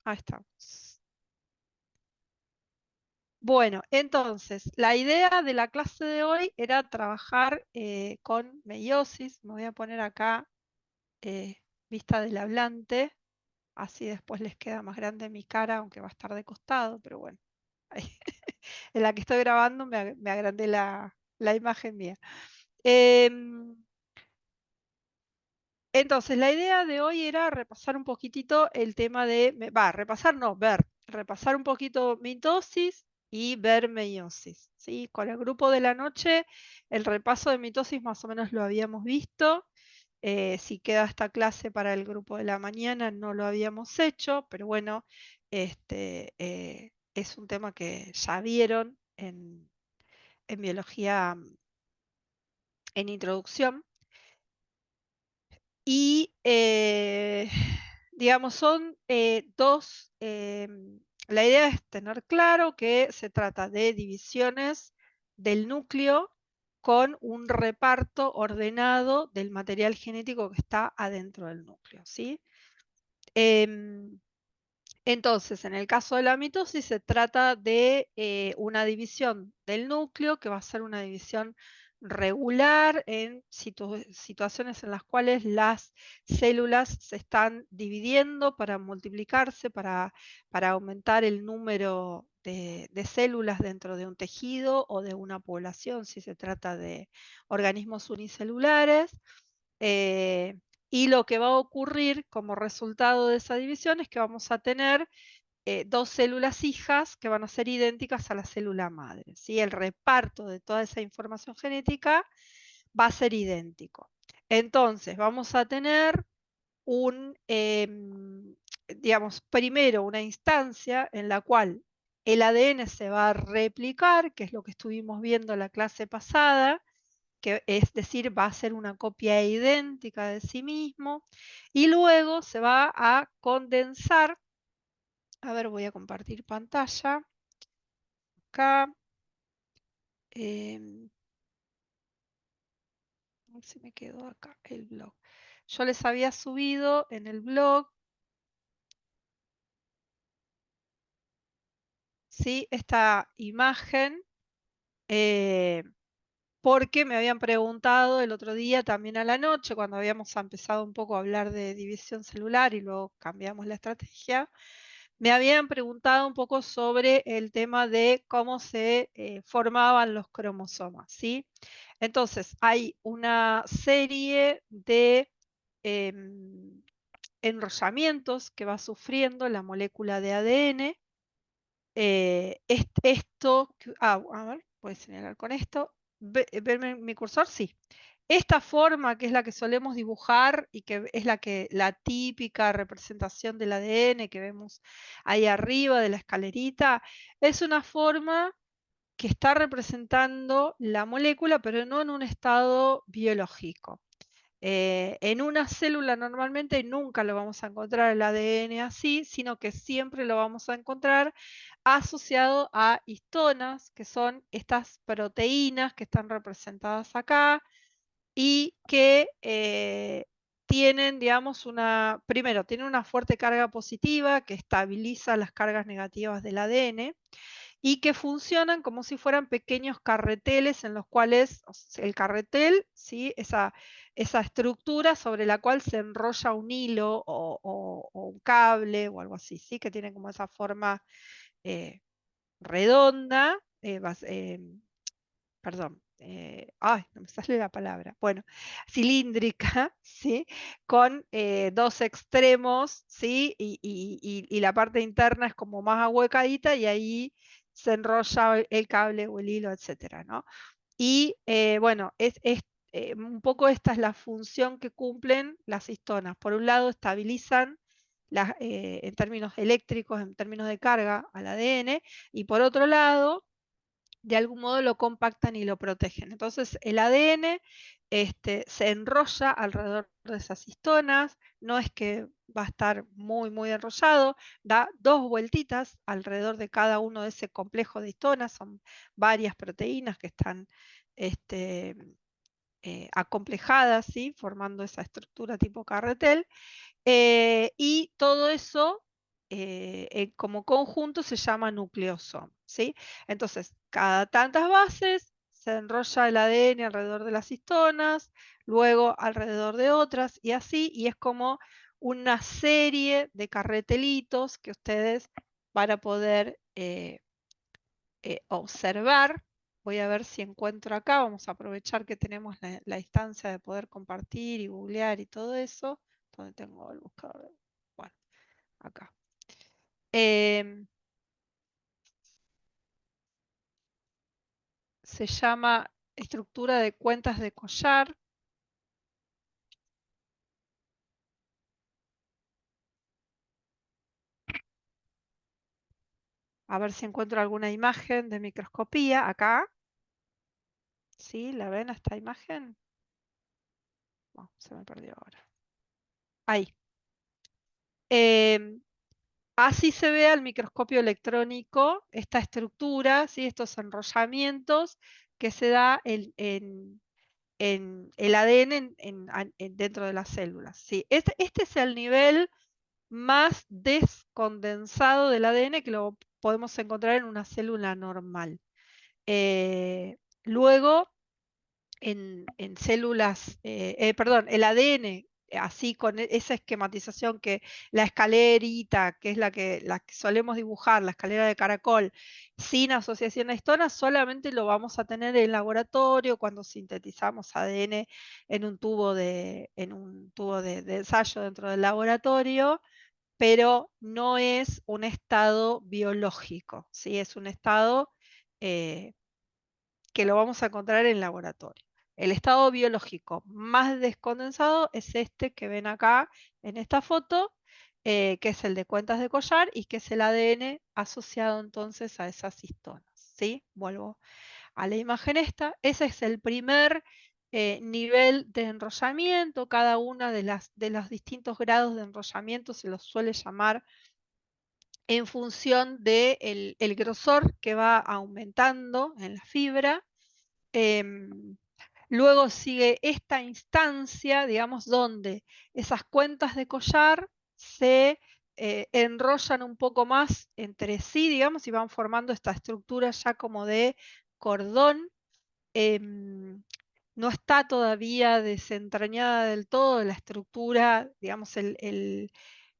Ahí está. Bueno, entonces, la idea de la clase de hoy era trabajar con meiosis. Me voy a poner acá eh, vista del hablante, así después les queda más grande mi cara, aunque va a estar de costado, pero bueno. ahí. En la que estoy grabando me agrandé la imagen mía. Em, entonces, la idea de hoy era repasar un poquitito el tema de, repasar no, repasar un poquito mitosis y ver meiosis, ¿sí? Con el grupo de la noche, el repaso de mitosis más o menos lo habíamos visto. Si queda esta clase para el grupo de la mañana, no lo habíamos hecho, pero bueno, es un tema que ya vieron en biología en introducción. Y digamos, son dos, la idea es tener claro que se trata de divisiones del núcleo con un reparto ordenado del material genético que está adentro del núcleo, ¿sí? Em, entonces, en el caso de la mitosis se trata de una división del núcleo que va a ser una división regular en situaciones en las cuales las células se están dividiendo para multiplicarse, para aumentar el número de células dentro de un tejido o de una población, si se trata de organismos unicelulares. Eh, y lo que va a ocurrir como resultado de esa división es que vamos a tener dos células hijas que van a ser idénticas a la célula madre, ¿sí? El reparto de toda esa información genética va a ser idéntico. Entonces, vamos a tener digamos, primero una instancia en la cual el ADN se va a replicar, que es lo que estuvimos viendo en la clase pasada, que es decir, va a ser una copia idéntica de sí mismo, y luego se va a condensar. A ver, voy a compartir pantalla. Acá. A ver si me quedó acá el blog. Yo les había subido en el blog, ¿sí? Esta imagen, eh, porque me habían preguntado el otro día, también a la noche, cuando habíamos empezado un poco a hablar de división celular y luego cambiamos la estrategia. Me habían preguntado un poco sobre el tema de cómo se formaban los cromosomas, ¿sí? Entonces, hay una serie de enrollamientos que va sufriendo la molécula de ADN. A ver, voy a señalar con esto. ¿Verme mi cursor? Sí. Esta forma, que es la que solemos dibujar y que es la típica representación del ADN que vemos ahí arriba de la escalerita, es una forma que está representando la molécula, pero no en un estado biológico. En una célula normalmente nunca lo vamos a encontrar el ADN así, sino que siempre lo vamos a encontrar asociado a histonas, que son estas proteínas que están representadas acá, y que tienen, digamos, primero, tienen una fuerte carga positiva que estabiliza las cargas negativas del ADN y que funcionan como si fueran pequeños carreteles en los cuales el carretel, ¿sí? Esa estructura sobre la cual se enrolla un hilo o un cable o algo así, ¿sí? Que tiene como esa forma redonda, perdón, ay, no me sale la palabra, bueno, cilíndrica, ¿sí? Con dos extremos, ¿sí? Y la parte interna es como más ahuecadita y ahí se enrolla el cable o el hilo, etcétera, ¿no? Y bueno, un poco esta es la función que cumplen las histonas. Por un lado, estabilizan en términos eléctricos, en términos de carga al ADN, y por otro lado, de algún modo lo compactan y lo protegen. Entonces el ADN se enrolla alrededor de esas histonas, no es que va a estar muy, muy enrollado, da dos vueltitas alrededor de cada uno de ese complejo de histonas, son varias proteínas que están acomplejadas, ¿sí? Formando esa estructura tipo carretel, y todo eso como conjunto se llama nucleosoma, ¿sí? Entonces, cada tantas bases se enrolla el ADN alrededor de las histonas, luego alrededor de otras y así, y es como una serie de carretelitos que ustedes van a poder observar. Voy a ver si encuentro acá, vamos a aprovechar que tenemos la instancia de poder compartir y googlear y todo eso. ¿Dónde tengo el buscador? Bueno, acá. Se llama estructura de cuentas de collar. A ver si encuentro alguna imagen de microscopía acá. ¿Sí? ¿La ven esta imagen? Oh, se me perdió ahora. Ahí. Así se ve al microscopio electrónico esta estructura, ¿sí? Estos enrollamientos que se da en el ADN dentro de las células. ¿Sí? Este es el nivel más descondensado del ADN que lo podemos encontrar en una célula normal. Luego, en células, perdón, el ADN, así con esa esquematización que la escalerita, que es la que solemos dibujar, la escalera de caracol, sin asociación a histonas, solamente lo vamos a tener en laboratorio cuando sintetizamos ADN en un tubo de ensayo dentro del laboratorio, pero no es un estado biológico, ¿sí? Es un estado eh, que lo vamos a encontrar en laboratorio. El estado biológico más descondensado es este que ven acá en esta foto, que es el de cuentas de collar y que es el ADN asociado entonces a esas histonas, ¿sí? Vuelvo a la imagen esta. Ese es el primer nivel de enrollamiento. Cada una de los distintos grados de enrollamiento se los suele llamar en función del el grosor que va aumentando en la fibra. Luego sigue esta instancia, digamos, donde esas cuentas de collar se enrollan un poco más entre sí, digamos, y van formando esta estructura ya como de cordón. No está todavía desentrañada del todo la estructura, digamos, el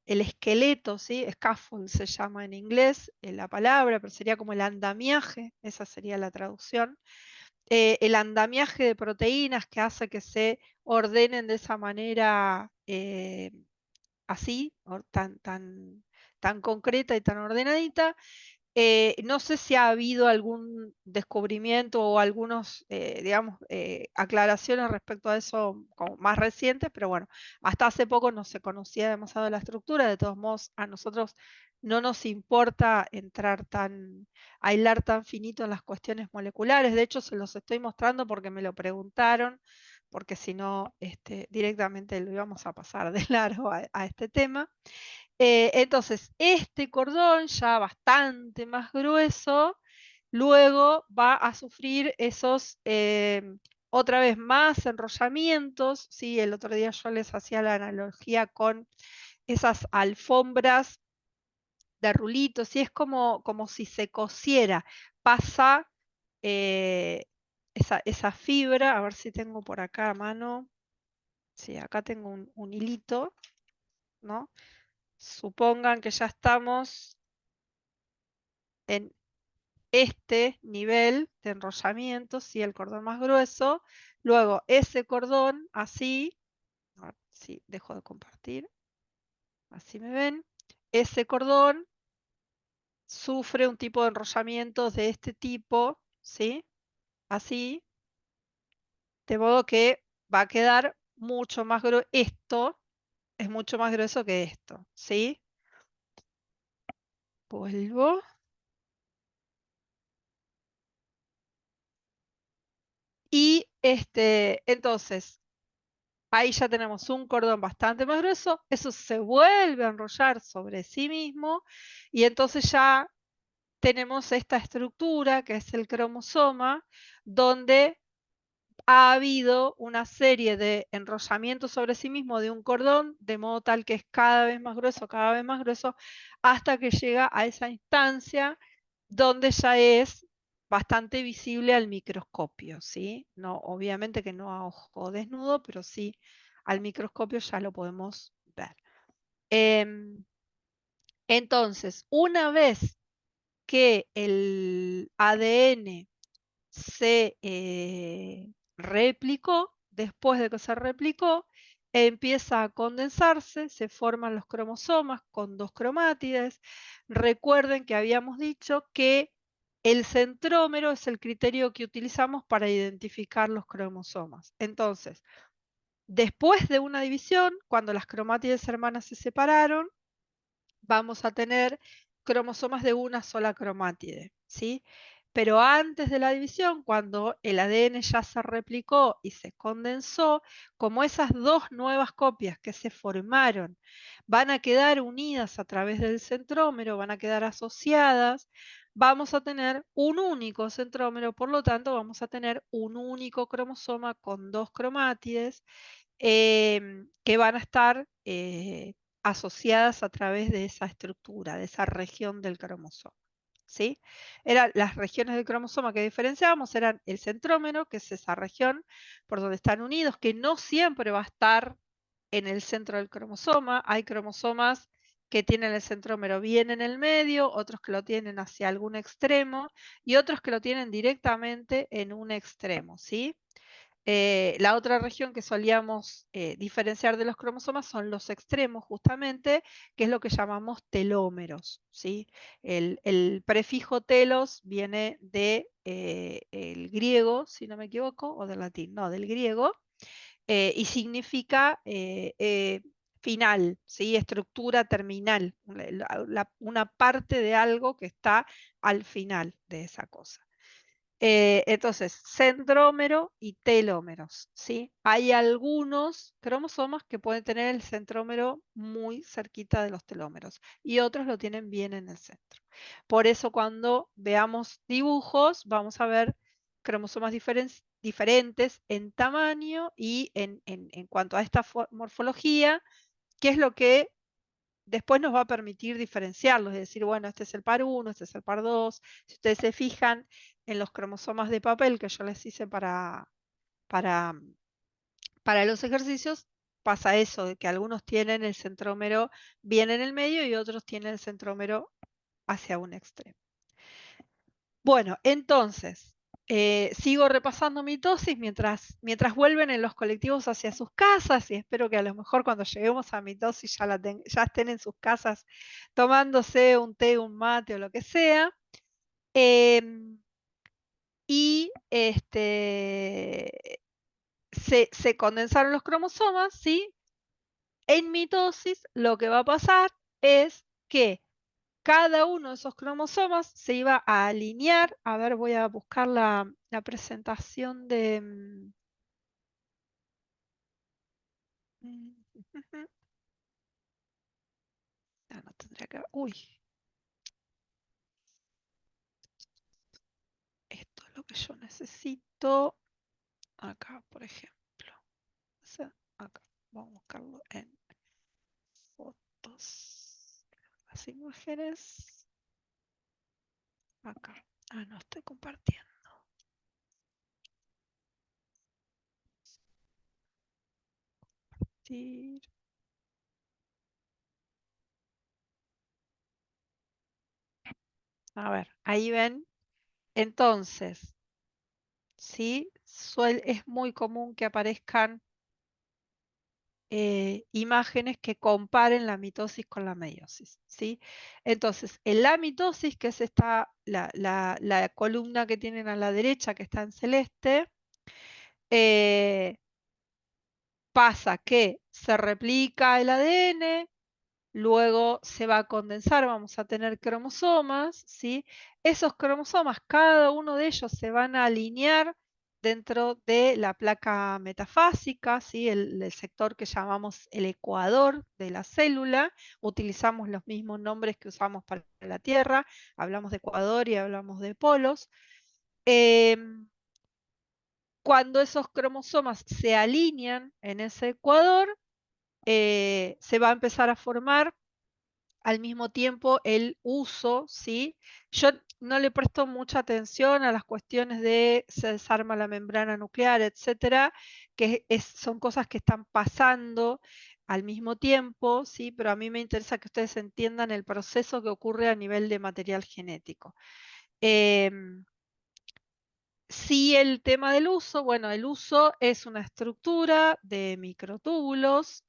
esqueleto, ¿sí? Scaffold se llama en inglés la palabra, pero sería como el andamiaje, esa sería la traducción. El andamiaje de proteínas que hace que se ordenen de esa manera así, tan concreta y tan ordenadita. No sé si ha habido algún descubrimiento o algunos, digamos, aclaraciones respecto a eso como más recientes, pero bueno, hasta hace poco no se conocía demasiado la estructura. De todos modos, a nosotros no nos importa a hilar tan finito en las cuestiones moleculares. De hecho, se los estoy mostrando porque me lo preguntaron, porque si no, directamente lo íbamos a pasar de largo a este tema. Entonces, este cordón ya bastante más grueso, luego va a sufrir esos, otra vez más enrollamientos, ¿sí? El otro día yo les hacía la analogía con esas alfombras de rulitos, y es como si se cosiera, pasa esa fibra, a ver si tengo por acá a mano, sí, acá tengo un hilito, ¿no? Supongan que ya estamos en este nivel de enrollamiento, ¿sí? El cordón más grueso, luego ese cordón así, a ver si dejo de compartir, así me ven, ese cordón sufre un tipo de enrollamientos de este tipo, ¿sí? Así, de modo que va a quedar mucho más grueso, esto es mucho más grueso que esto, ¿sí? Vuelvo. Y entonces, ahí ya tenemos un cordón bastante más grueso, eso se vuelve a enrollar sobre sí mismo y entonces ya tenemos esta estructura que es el cromosoma, donde ha habido una serie de enrollamientos sobre sí mismo de un cordón, de modo tal que es cada vez más grueso, hasta que llega a esa instancia donde ya es bastante visible al microscopio, ¿sí? No, obviamente que no a ojo desnudo, pero sí al microscopio ya lo podemos ver. Entonces, una vez que el ADN se replicó, después de que se replicó, empieza a condensarse, se forman los cromosomas con dos cromátides. Recuerden que habíamos dicho que el centrómero es el criterio que utilizamos para identificar los cromosomas. Entonces, después de una división, cuando las cromátides hermanas se separaron, vamos a tener cromosomas de una sola cromátide, ¿sí? Pero antes de la división, cuando el ADN ya se replicó y se condensó, como esas dos nuevas copias que se formaron van a quedar unidas a través del centrómero, van a quedar asociadas, vamos a tener un único centrómero, por lo tanto vamos a tener un único cromosoma con dos cromátides que van a estar asociadas a través de esa estructura, de esa región del cromosoma. ¿Sí? Eran las regiones del cromosoma que diferenciábamos, eran el centrómero, que es esa región por donde están unidos, que no siempre va a estar en el centro del cromosoma. Hay cromosomas que tienen el centrómero bien en el medio, otros que lo tienen hacia algún extremo y otros que lo tienen directamente en un extremo, ¿sí? La otra región que solíamos diferenciar de los cromosomas son los extremos, justamente, que es lo que llamamos telómeros, ¿sí? El prefijo telos viene de el griego, si no me equivoco, o del latín, no, del griego, y significa final, ¿sí? Estructura terminal, una parte de algo que está al final de esa cosa. Entonces, centrómero y telómeros, ¿sí? Hay algunos cromosomas que pueden tener el centrómero muy cerquita de los telómeros y otros lo tienen bien en el centro. Por eso cuando veamos dibujos vamos a ver cromosomas diferentes en tamaño y en cuanto a esta morfología, que es lo que después nos va a permitir diferenciarlos, es decir, bueno, este es el par 1, este es el par 2. Si ustedes se fijan en los cromosomas de papel que yo les hice para, para los ejercicios, pasa eso, de que algunos tienen el centrómero bien en el medio y otros tienen el centrómero hacia un extremo. Bueno, entonces, sigo repasando mitosis mientras vuelven en los colectivos hacia sus casas y espero que a lo mejor cuando lleguemos a mitosis ya estén en sus casas tomándose un té, un mate o lo que sea. Y se condensaron los cromosomas, ¿sí? En mitosis lo que va a pasar es que cada uno de esos cromosomas se iba a alinear. A ver, voy a buscar la presentación de... Ah, no tendría que... Uy, esto es lo que yo necesito. Acá, por ejemplo. Acá, vamos a buscarlo en fotos. Las imágenes. Acá. Ah, no estoy compartiendo. A ver, ahí ven. Entonces, ¿sí? Es muy común que aparezcan imágenes que comparen la mitosis con la meiosis, ¿sí? Entonces, en la mitosis, que es la columna que tienen a la derecha, que está en celeste, pasa que se replica el ADN, luego se va a condensar, vamos a tener cromosomas, ¿sí? Esos cromosomas, cada uno de ellos se van a alinear dentro de la placa metafásica, ¿sí? El sector que llamamos el ecuador de la célula. Utilizamos los mismos nombres que usamos para la Tierra, hablamos de ecuador y hablamos de polos. Cuando esos cromosomas se alinean en ese ecuador, se va a empezar a formar al mismo tiempo el uso, ¿sí? Yo no le presto mucha atención a las cuestiones de se desarma la membrana nuclear, etcétera, que son cosas que están pasando al mismo tiempo, ¿sí? Pero a mí me interesa que ustedes entiendan el proceso que ocurre a nivel de material genético. Sí, el tema del uso, bueno, el uso es una estructura de microtúbulos.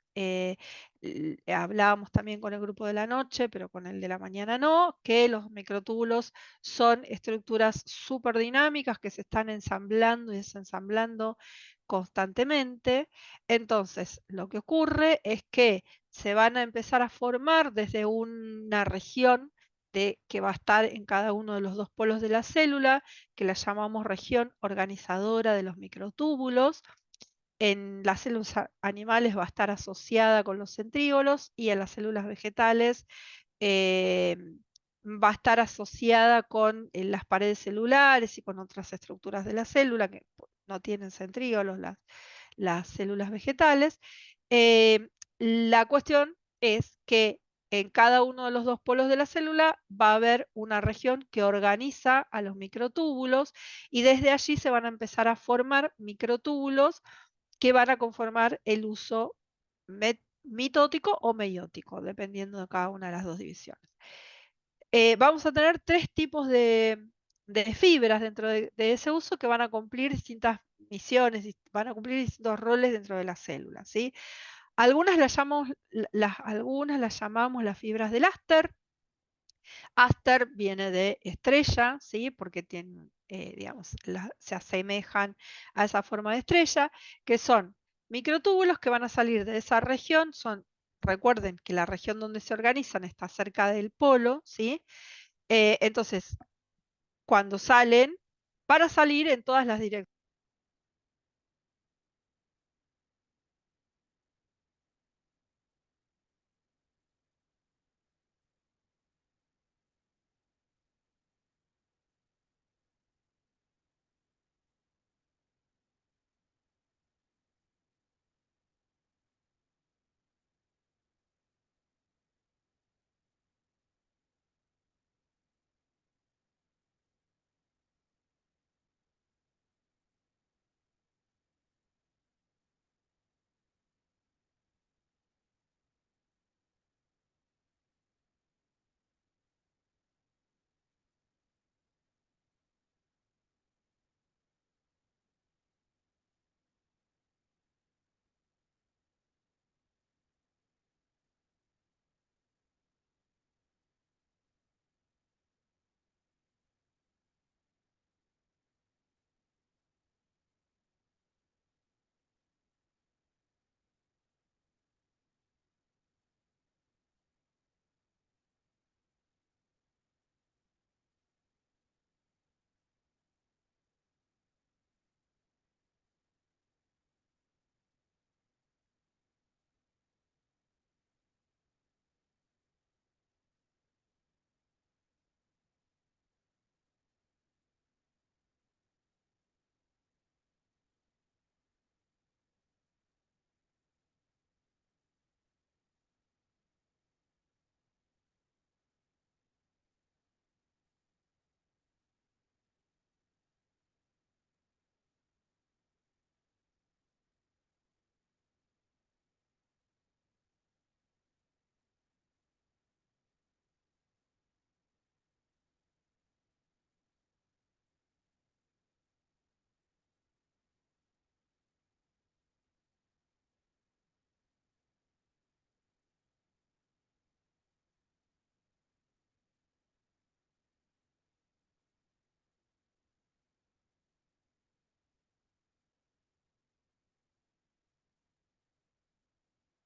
Hablábamos también con el grupo de la noche, pero con el de la mañana no, que los microtúbulos son estructuras súper dinámicas que se están ensamblando y desensamblando constantemente. Entonces, lo que ocurre es que se van a empezar a formar desde una región que va a estar en cada uno de los dos polos de la célula, que la llamamos región organizadora de los microtúbulos. En las células animales va a estar asociada con los centríolos y en las células vegetales eh, va a estar asociada con las paredes celulares y con otras estructuras de la célula que no tienen centríolos, las células vegetales. La cuestión es que en cada uno de los dos polos de la célula va a haber una región que organiza a los microtúbulos y desde allí se van a empezar a formar microtúbulos que van a conformar el uso mitótico o meiótico, dependiendo de cada una de las dos divisiones. Vamos a tener tres tipos de fibras dentro de ese uso que van a cumplir distintas misiones, van a cumplir distintos roles dentro de la célula, ¿sí? Algunas las llamamos las fibras del áster. Áster viene de estrella, ¿sí? Porque tienen, digamos, se asemejan a esa forma de estrella, que son microtúbulos que van a salir de esa región. Recuerden que la región donde se organizan está cerca del polo, ¿sí? Entonces, cuando salen, para salir en todas las direcciones